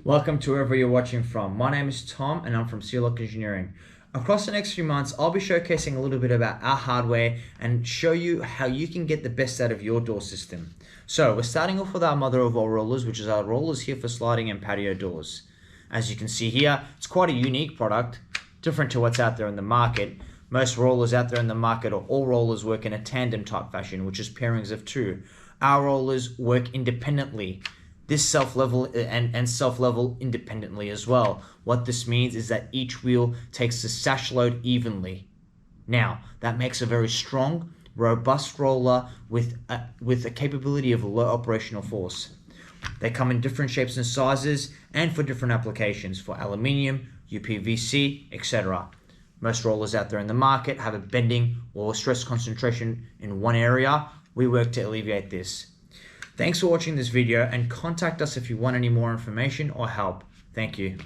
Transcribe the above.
Welcome to wherever you're watching from. My name is Tom and I'm from CiiLOCK Engineering. Across the next few months, I'll be showcasing a little bit about our hardware and show you how you can get the best out of your door system. So we're starting off with our mother of all rollers, which is our rollers here for sliding and patio doors. As you can see here, it's quite a unique product, different to what's out there in the market. Most rollers out there in the market, or all rollers, work in a tandem type fashion, which is pairings of two. Our rollers work independently. This self-level and self-level independently as well. What this means is that each wheel takes the sash load evenly. Now, that makes a very strong, robust roller with a capability of low operational force. They come in different shapes and sizes and for different applications, for aluminium, UPVC, etc. Most rollers out there in the market have a bending or stress concentration in one area. We work to alleviate this. Thanks for watching this video and contact us if you want any more information or help. Thank you.